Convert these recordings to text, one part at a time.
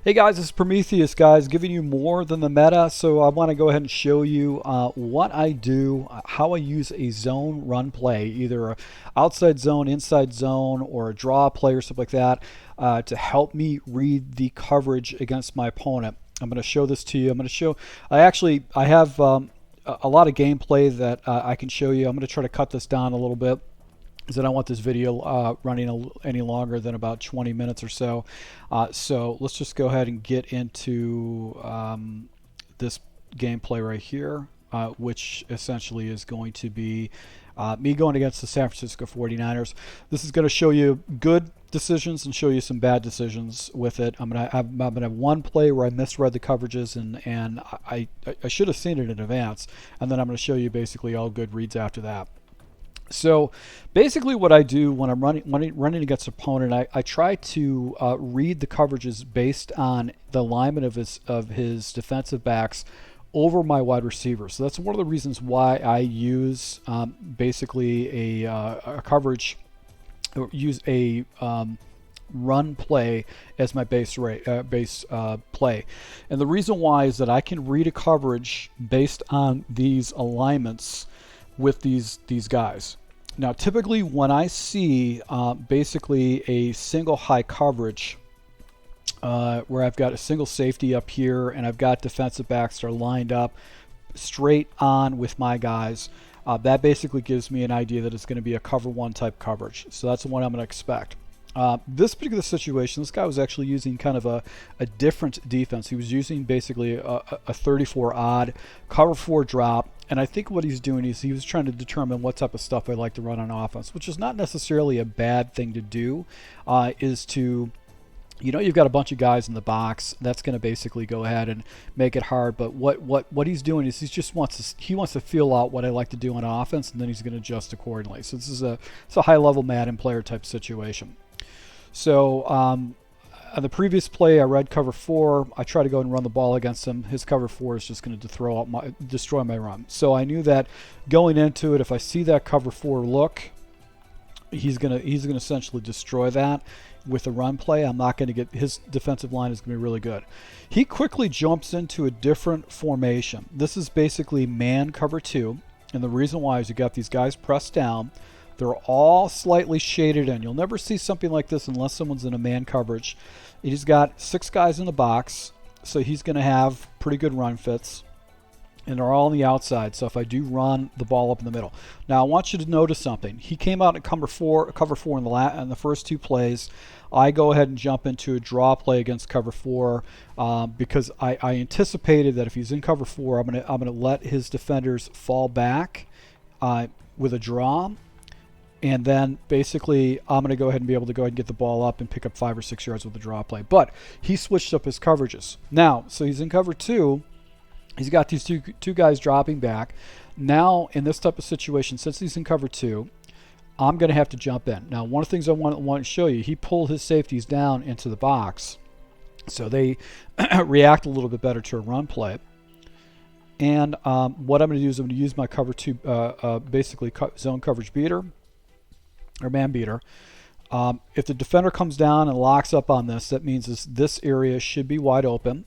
Hey guys, this is Prometheus, guys, giving you more than the meta. So I want to go ahead and show you what I do, how I use a zone run play, either a outside zone, inside zone, or a draw play or something like that, to help me read the coverage against my opponent. I'm going to show this to you. I'm going to show, I have a lot of gameplay that I can show you. I'm going to try to cut this down a little bit, because I don't want this video running any longer than about 20 minutes or so. So let's just go ahead and get into this gameplay right here, which essentially is going to be me going against the San Francisco 49ers. This is going to show you good decisions and show you some bad decisions with it. I'm gonna have one play where I misread the coverages and I should have seen it in advance, and then I'm going to show you basically all good reads after that. So basically what I do when I'm running against an opponent, I try to read the coverages based on the alignment of his defensive backs over my wide receiver. So that's one of the reasons why I use basically a coverage, or use a run play as my base play. And the reason why is that I can read a coverage based on these alignments with these guys. Now typically when I see basically a single high coverage where I've got a single safety up here and I've got defensive backs that are lined up straight on with my guys, that basically gives me an idea that it's going to be a cover one type coverage. So that's the one I'm going to expect. This particular situation, this guy was actually using kind of a different defense. He was using basically a 34 odd cover 4 drop, and I think what he's doing is he was trying to determine what type of stuff I like to run on offense, which is not necessarily a bad thing to do. Is to, you know, you've got a bunch of guys in the box. That's going to basically go ahead and make it hard. But what he's doing is he wants to feel out what I like to do on offense, and then he's going to adjust accordingly. So this is it's a high level Madden player type situation. So on the previous play, I read cover 4. I try to go and run the ball against him. His cover 4 is just going to destroy my run. So I knew that going into it, if I see that cover 4 look, he's gonna essentially destroy that with a run play. I'm not going to get, his defensive line is going to be really good. He quickly jumps into a different formation. This is basically man cover 2, and the reason why is you got these guys pressed down. They're all slightly shaded in. You'll never see something like this unless someone's in a man coverage. He's got 6 guys in the box, so he's going to have pretty good run fits, and they're all on the outside. So if I do run the ball up in the middle, now I want you to notice something. He came out at cover 4 in the first 2 plays. I go ahead and jump into a draw play against cover 4 because I anticipated that if he's in cover 4, I'm gonna let his defenders fall back with a draw. And then basically I'm going to go ahead and be able to go ahead and get the ball up and pick up 5 or 6 yards with the draw play. But he switched up his coverages. Now, so he's in cover 2. He's got these two guys dropping back. Now, in this type of situation, since he's in cover 2, I'm going to have to jump in. Now, one of the things I want to show you, he pulled his safeties down into the box, so they react a little bit better to a run play. And what I'm going to do is I'm going to use my cover 2, basically zone coverage beater, or man beater. If the defender comes down and locks up on this, that means this area should be wide open.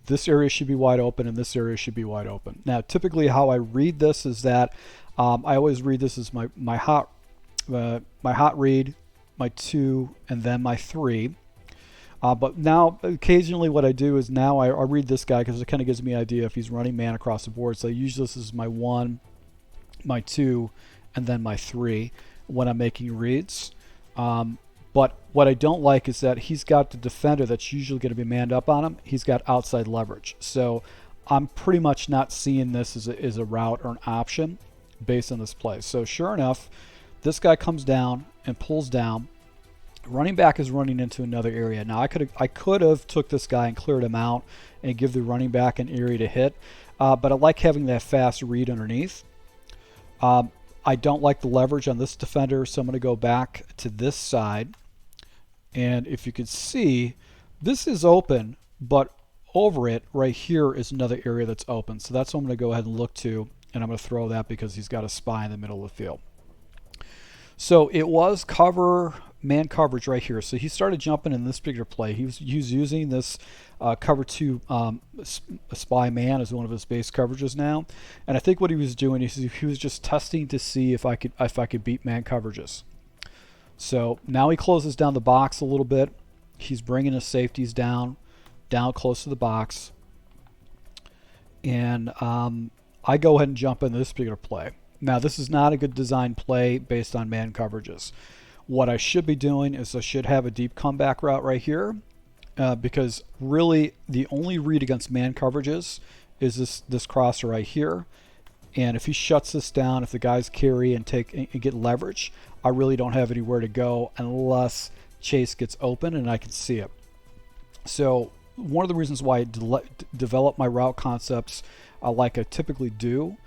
This area should be wide open, and this area should be wide open. Now, typically how I read this is that I always read this as my hot read, my 2, and then my 3. But now, occasionally what I do is now I read this guy because it kind of gives me an idea if he's running man across the board. So I use this as my 1, my 2, and then my 3 when I'm making reads. But what I don't like is that he's got the defender that's usually going to be manned up on him. He's got outside leverage. So I'm pretty much not seeing this as a route or an option based on this play. So sure enough, this guy comes down and pulls down. Running back is running into another area. Now I could have took this guy and cleared him out and give the running back an area to hit. But I like having that fast read underneath. I don't like the leverage on this defender, so I'm going to go back to this side. And if you can see, this is open, but over it right here is another area that's open. So that's what I'm going to go ahead and look to, and I'm going to throw that because he's got a spy in the middle of the field. So it was cover man coverage right here. So he started jumping in this particular play. He was using this cover 2 spy man as one of his base coverages now. And I think what he was doing is he was just testing to see if I could beat man coverages. So now he closes down the box a little bit. He's bringing his safeties down close to the box. And I go ahead and jump into this particular play. Now, this is not a good design play based on man coverages. What I should be doing is I should have a deep comeback route right here, because really the only read against man coverages is this crosser right here. And if he shuts this down, if the guys carry and get leverage, I really don't have anywhere to go unless Chase gets open and I can see it. So one of the reasons why I develop my route concepts like I typically do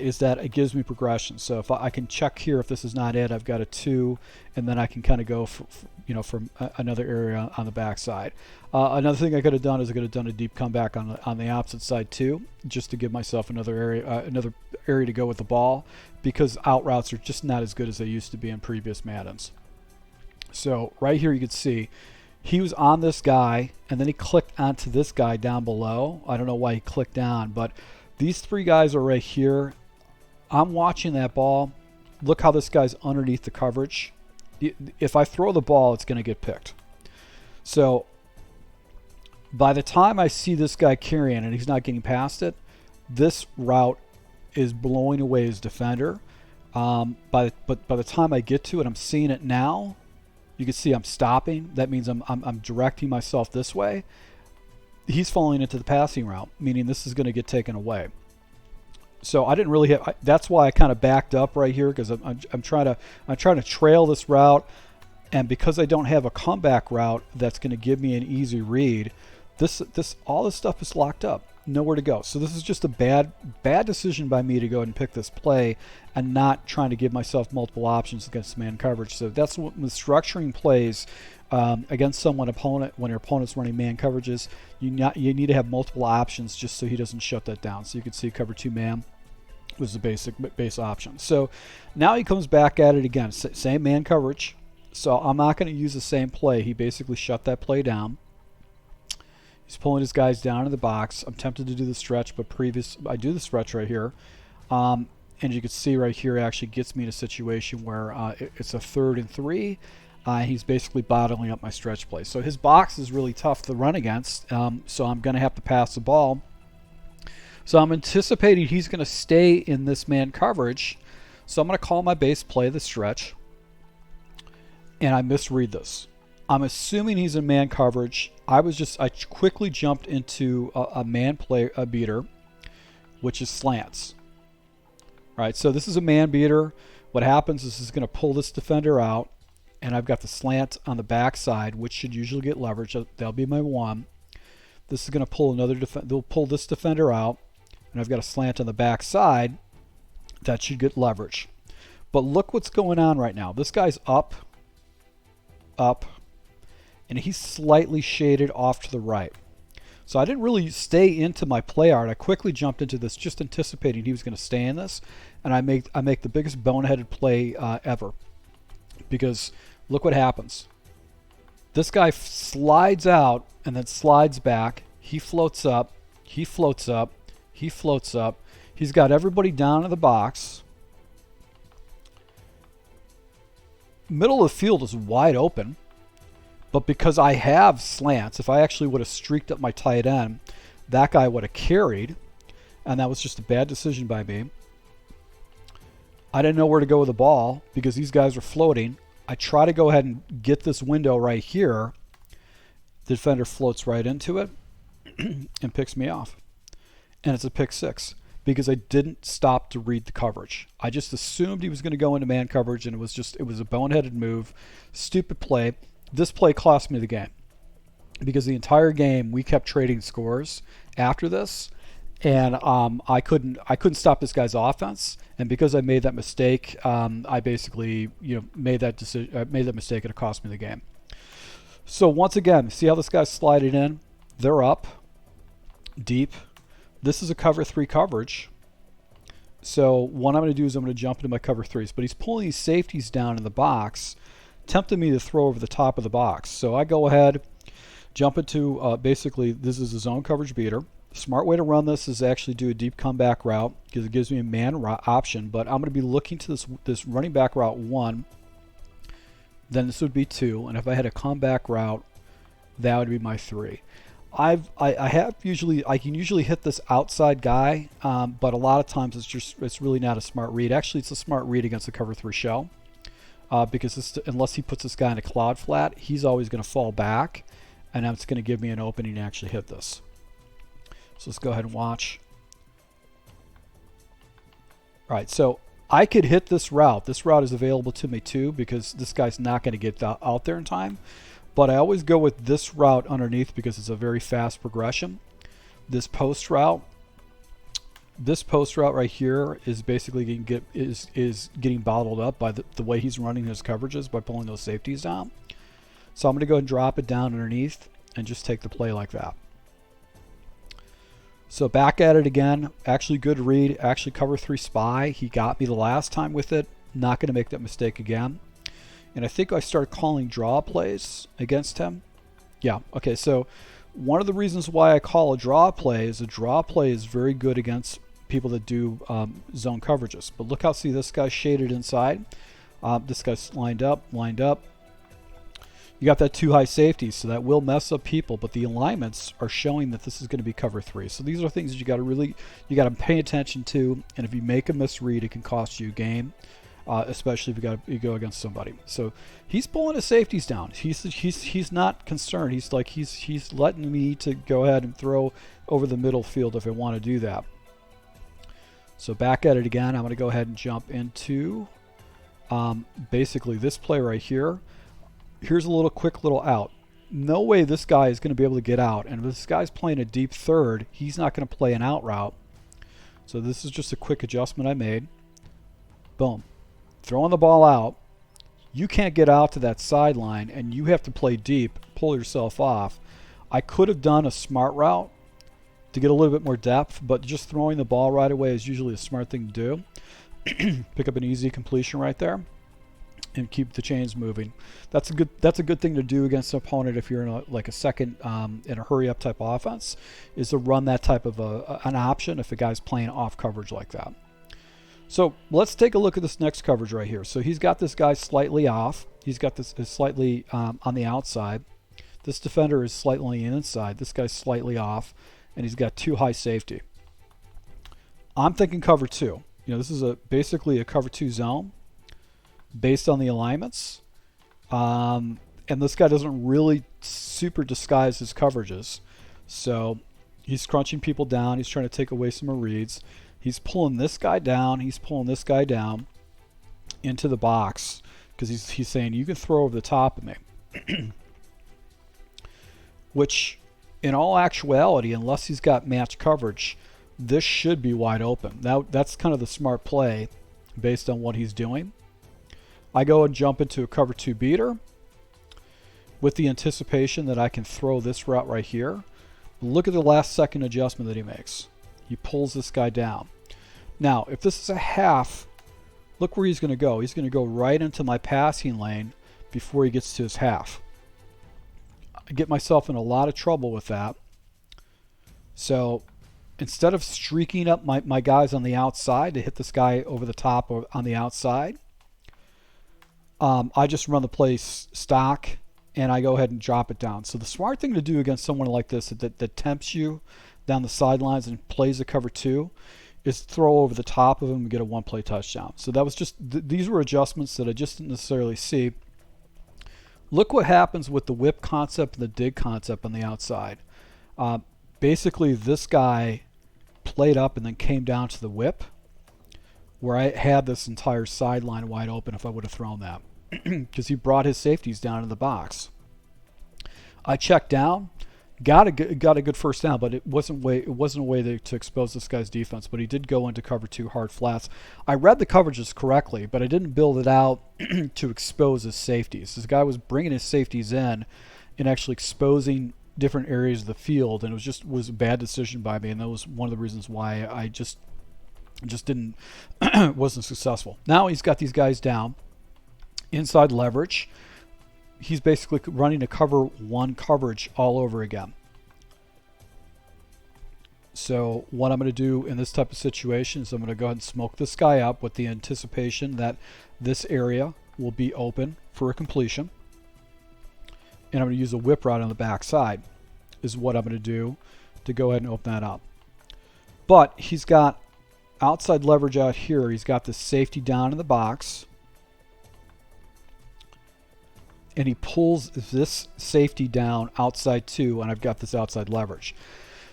is that it gives me progression. So if I can check here, if this is not it, I've got a 2, and then I can kind of go from another area on the backside. Another thing I could have done is I could have done a deep comeback on the opposite side too, just to give myself another area to go with the ball, because out routes are just not as good as they used to be in previous Maddens. So right here you can see he was on this guy, and then he clicked onto this guy down below. I don't know why he clicked down, but these 3 guys are right here. I'm watching that ball. Look how this guy's underneath the coverage. If I throw the ball, it's going to get picked. So by the time I see this guy carrying and he's not getting past it, this route is blowing away his defender. But by the time I get to it, I'm seeing it now. You can see I'm stopping. That means I'm directing myself this way. He's falling into the passing route, meaning this is going to get taken away. So I didn't really have. That's why I kind of backed up right here, because I'm trying to trail this route, and because I don't have a comeback route that's going to give me an easy read, all this stuff is locked up, nowhere to go. So this is just a bad decision by me to go ahead and pick this play and not trying to give myself multiple options against man coverage. So that's what with structuring plays against when your opponent's running man coverages, you need to have multiple options just so he doesn't shut that down. So you can see cover 2 man was the base option. So now he comes back at it again, same man coverage. So I'm not going to use the same play. He basically shut that play down. He's pulling his guys down in the box. I'm tempted to do the stretch, but I do the stretch right here. And you can see right here, it actually gets me in a situation where it's a 3rd and 3. He's basically bottling up my stretch play. So his box is really tough to run against, so I'm going to have to pass the ball. So I'm anticipating he's going to stay in this man coverage. So I'm going to call my base play the stretch. And I misread this. I'm assuming he's in man coverage. I quickly jumped into a man beater, which is slants. All right, so this is a man beater. What happens is this is going to pull this defender out, and I've got the slant on the backside, which should usually get leverage. That'll be my 1. This is going to pull they'll pull this defender out, and I've got a slant on the backside that should get leverage. But look what's going on right now. This guy's up, and he's slightly shaded off to the right. So I didn't really stay into my play art. I quickly jumped into this, just anticipating he was going to stay in this, and I make the biggest boneheaded play ever, because look what happens. This guy slides out and then slides back. He floats up. He floats up. He floats up. He's got everybody down in the box. Middle of the field is wide open. But because I have slants, if I actually would have streaked up my tight end, that guy would have carried, and that was just a bad decision by me. I didn't know where to go with the ball because these guys are floating. I try to go ahead and get this window right here. The defender floats right into it and picks me off. And it's a pick 6 because I didn't stop to read the coverage. I just assumed he was going to go into man coverage, and it was a boneheaded move, stupid play. This play cost me the game because the entire game we kept trading scores after this, and I couldn't stop this guy's offense. And because I made that mistake, I basically made that mistake, and it cost me the game. So once again, see how this guy's sliding in? They're up deep. This is a cover 3 coverage. So what I'm going to do is I'm going to jump into my cover 3s, but he's pulling these safeties down in the box. tempted me to throw over the top of the box. So I go ahead, jump into, basically, this is a zone coverage beater. Smart way to run this is actually do a deep comeback route because it gives me a man option, but I'm going to be looking to this running back route 1, then this would be 2, and if I had a comeback route, that would be my 3. I can usually hit this outside guy, but a lot of times it's really not a smart read. Actually, it's a smart read against a cover 3 shell, because unless he puts this guy in a cloud flat, he's always going to fall back, and that's going to give me an opening to actually hit this. So let's go ahead and watch. All right, so I could hit this route. This route is available to me too because this guy's not going to get out there in time. But I always go with this route underneath because it's a very fast progression. This post route right here is basically getting bottled up by the way he's running his coverages by pulling those safeties down. So I'm going to go ahead and drop it down underneath and just take the play like that. So back at it again. Actually good read. Actually cover 3 spy. He got me the last time with it. Not going to make that mistake again. And I think I started calling draw plays against him. Yeah, okay, so one of the reasons why I call a draw play is very good against people that do zone coverages. But look how, see, this guy's shaded inside. This guy's lined up. You got that 2 high safety, so that will mess up people, but the alignments are showing that this is going to be cover 3. So these are things that you got to pay attention to, and if you make a misread, it can cost you a game. Especially if you go against somebody. So he's pulling his safeties down. He's not concerned. He's letting me to go ahead and throw over the middle field if I want to do that. So back at it again. I'm going to go ahead and jump into basically this play right here. Here's a quick little out. No way this guy is going to be able to get out. And if this guy's playing a deep third, he's not going to play an out route. So this is just a quick adjustment I made. Boom. Throwing the ball out, you can't get out to that sideline and you have to play deep, pull yourself off. I could have done a smart route to get a little bit more depth, but just throwing the ball right away is usually a smart thing to do. Pick up an easy completion right there and keep the chains moving. That's a good thing to do against an opponent if you're in a second in a hurry up type offense, is to run that type of an option if a guy's playing off coverage like that. So let's take a look at this next coverage right here. So he's got this guy slightly off. He's got this slightly on the outside. This defender is slightly on the inside. This guy's slightly off, and he's got 2 high safety. I'm thinking cover 2. This is basically a cover 2 zone based on the alignments. And this guy doesn't really super disguise his coverages. So he's crunching people down. He's trying to take away some reads. He's pulling this guy down. He's pulling this guy down into the box because he's saying, you can throw over the top of me. Which, in all actuality, unless he's got match coverage, this should be wide open. That's kind of the smart play based on what he's doing. I go and jump into a cover 2 beater with the anticipation that I can throw this route right here. Look at the last second adjustment that he makes. He pulls this guy down. Now, if this is a half, look where he's going to go. He's going to go right into my passing lane before he gets to his half. I get myself in a lot of trouble with that. So instead of streaking up my guys on the outside to hit this guy over the top or on the outside, I just run the play stock and I go ahead and drop it down. So the smart thing to do against someone like this that tempts you down the sidelines and plays a cover 2 is throw over the top of him and get a 1-play touchdown. So that was just these were adjustments that I just didn't necessarily see. Look what happens with the whip concept and the dig concept on the outside. Basically, this guy played up and then came down to the whip, where I had this entire sideline wide open if I would have thrown that, because he brought his safeties down in the box. I checked down, got a good first down, but it wasn't a way to expose this guy's defense. But he did go into cover 2 hard flats. I read the coverages correctly, but I didn't build it out to expose his safeties. This guy was bringing his safeties in and actually exposing different areas of the field, and it was a bad decision by me, and that was one of the reasons why I just didn't wasn't successful. Now he's got these guys down inside leverage. he's basically running a cover one coverage all over again. So what I'm going to do in this type of situation is I'm going to go ahead and smoke this guy up with the anticipation that this area will be open for a completion. And I'm going to use a whip route on the back side is what I'm going to do to go ahead and open that up. But he's got outside leverage out here. He's got the safety down in the box. And he pulls this safety down outside too, and I've got this outside leverage.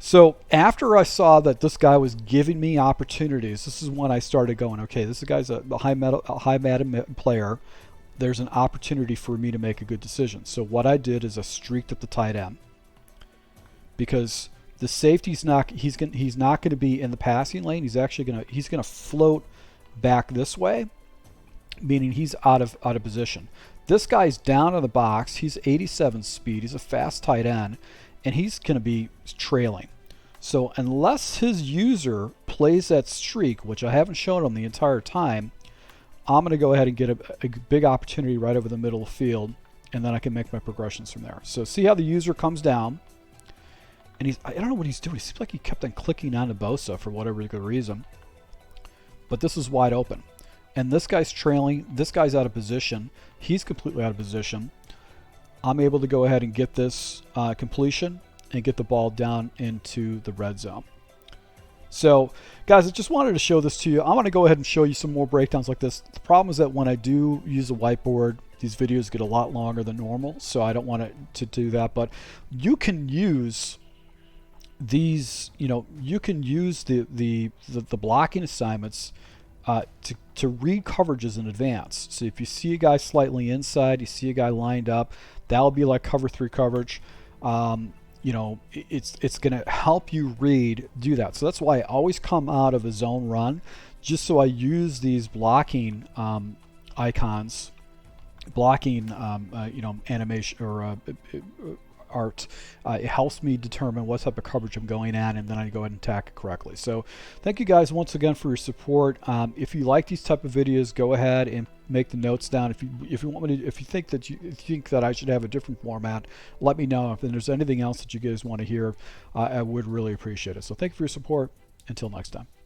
So after I saw that this guy was giving me opportunities, this is when I started going, okay, this guy's a high Madden player. There's an opportunity for me to make a good decision. So what I did is I streaked up the tight end, because the safety's not he's not going to be in the passing lane. He's actually going to float back this way, meaning he's out of position. This guy's down in the box. He's 87 speed. He's a fast tight end, and he's going to be trailing. So unless his user plays that streak, which I haven't shown him the entire time, I'm going to go ahead and get a big opportunity right over the middle of the field, and then I can make my progressions from there. So see how the user comes down, and I don't know what he's doing. It seems like he kept on clicking on the Bosa for whatever good reason. But this is wide open. And this guy's trailing. This guy's out of position. He's completely out of position. I'm able to go ahead and get this completion and get the ball down into the red zone. So, guys, I just wanted to show this to you. I'm going to go ahead and show you some more breakdowns like this. The problem is that when I do use a whiteboard, these videos get a lot longer than normal, so I don't want to do that. But you can use these, you can use the blocking assignments to read coverages in advance. So if you see a guy slightly inside, you see a guy lined up, that'll be like cover 3 coverage. It's going to help you do that. So that's why I always come out of a zone run, just so I use these blocking icons, blocking animation or art. It helps me determine what type of coverage I'm going at, and then I go ahead and attack it correctly. So thank you guys once again for your support. If you like these type of videos, go ahead and make the notes down. If you want me to, if you think that I should have a different format, let me know. If there's anything else that you guys want to hear, I would really appreciate it. So thank you for your support. Until next time.